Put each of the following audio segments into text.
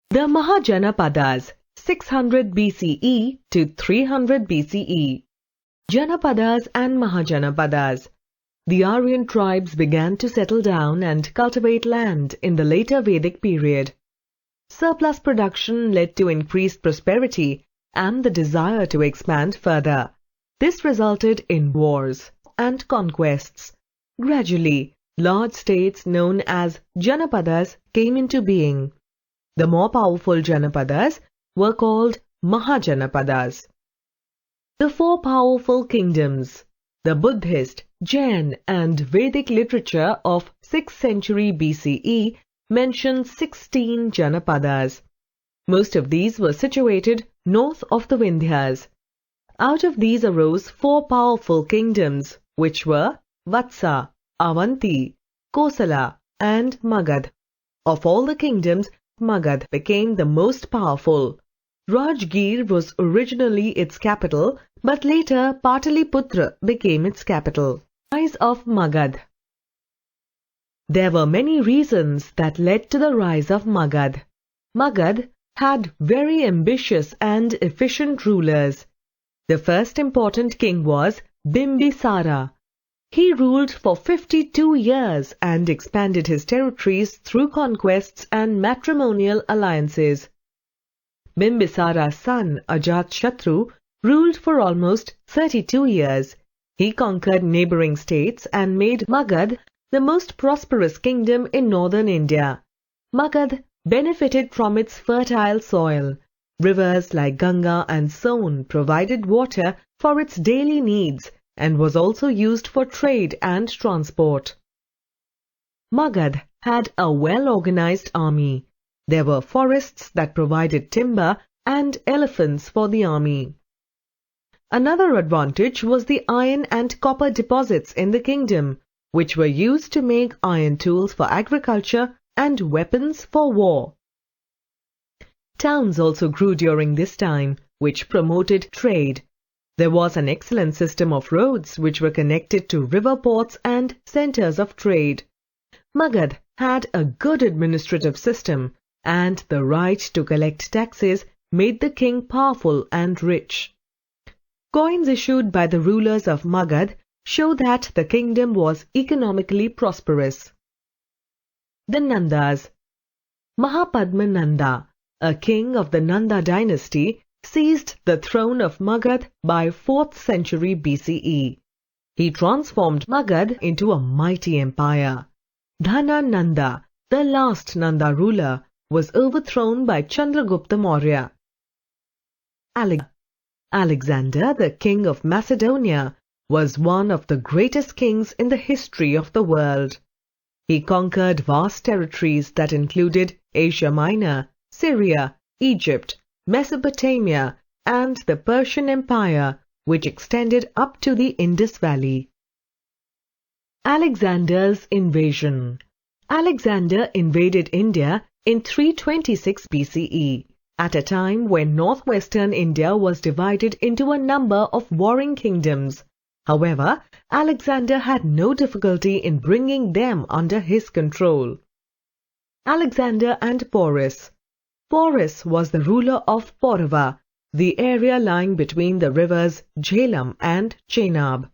The Mahajanapads, 600 BCE to 300 BCE. Janapads and Mahajanapads. The Aryan tribes began to settle down and cultivate land in the later Vedic period. Surplus production led to increased prosperity and the desire to expand further. This resulted in wars and conquests. Gradually, large states known as Janapadas came into being. The more powerful Janapadas were called Mahajanapadas. The four powerful kingdoms. The Buddhist, Jain and Vedic literature of 6th century BCE mention 16 Janapadas. Most of these were situated north of the Vindhyas. Out of these arose four powerful kingdoms, which were Vatsa, Avanti, Kosala and Magad. Of all the kingdoms, Magad became the most powerful. Rajgir was originally its capital, but later Pataliputra became its capital. Rise of Magad. There were many reasons that led to the rise of Magad. Magad had very ambitious and efficient rulers. The first important king was Bimbisara. He ruled for 52 years and expanded his territories through conquests and matrimonial alliances. Bimbisara's son Ajatashatru ruled for almost 32 years. He conquered neighboring states and made Magad the most prosperous kingdom in northern India. Magad benefited from its fertile soil. Rivers like Ganga and Son provided water for its daily needs and was also used for trade and transport. Magad had a well-organized army. There were forests that provided timber and elephants for the army. Another advantage was the iron and copper deposits in the kingdom, which were used to make iron tools for agriculture and weapons for war. Towns also grew during this time, which promoted trade. There was an excellent system of roads which were connected to river ports and centers of trade. Magad had a good administrative system, and the right to collect taxes made the king powerful and rich. Coins issued by the rulers of Magad show that the kingdom was economically prosperous. The Nandas. Mahapadmananda, a king of the Nanda dynasty, seized the throne of Magad by 4th century BCE. He transformed Magad into a mighty empire. Dhanananda, the last Nanda ruler, was overthrown by Chandragupta Maurya. Alexander, the king of Macedonia, was one of the greatest kings in the history of the world. He conquered vast territories that included Asia Minor, Syria, Egypt, Mesopotamia, and the Persian Empire, which extended up to the Indus Valley. Alexander's invasion. Alexander invaded India in 326 BCE, at a time when northwestern India was divided into a number of warring kingdoms. However, Alexander had no difficulty in bringing them under his control. Alexander and Porus. Porus was the ruler of Paurava, the area lying between the rivers Jhelum and Chenab.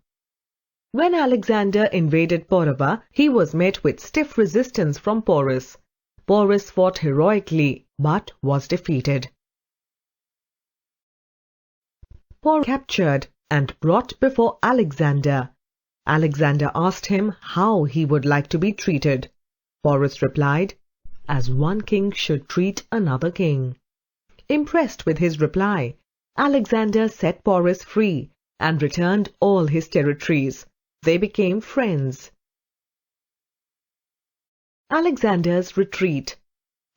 When Alexander invaded Paurava, he was met with stiff resistance from Porus. Porus fought heroically but was defeated. Porus captured and brought before Alexander. Alexander asked him how he would like to be treated. Porus replied, as one king should treat another king. Impressed with his reply, Alexander set Porus free and returned all his territories. They became friends. Alexander's retreat.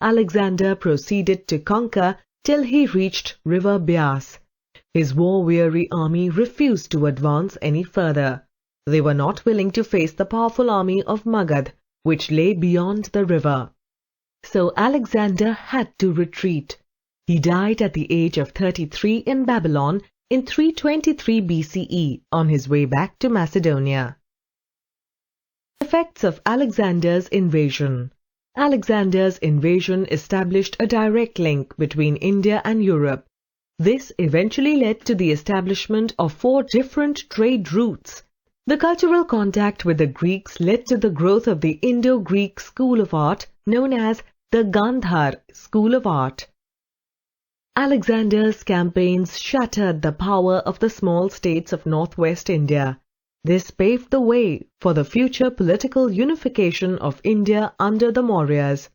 Alexander proceeded to conquer till he reached River Beas. His war-weary army refused to advance any further. They were not willing to face the powerful army of Magad, which lay beyond the river. So Alexander had to retreat. He died at the age of 33 in Babylon in 323 BCE on his way back to Macedonia. Effects of Alexander's invasion. Alexander's invasion established a direct link between India and Europe. This eventually led to the establishment of 4 different trade routes. The cultural contact with the Greeks led to the growth of the Indo-Greek school of art known as the Gandhar school of art. Alexander's campaigns shattered the power of the small states of northwest India. This paved the way for the future political unification of India under the Mauryas.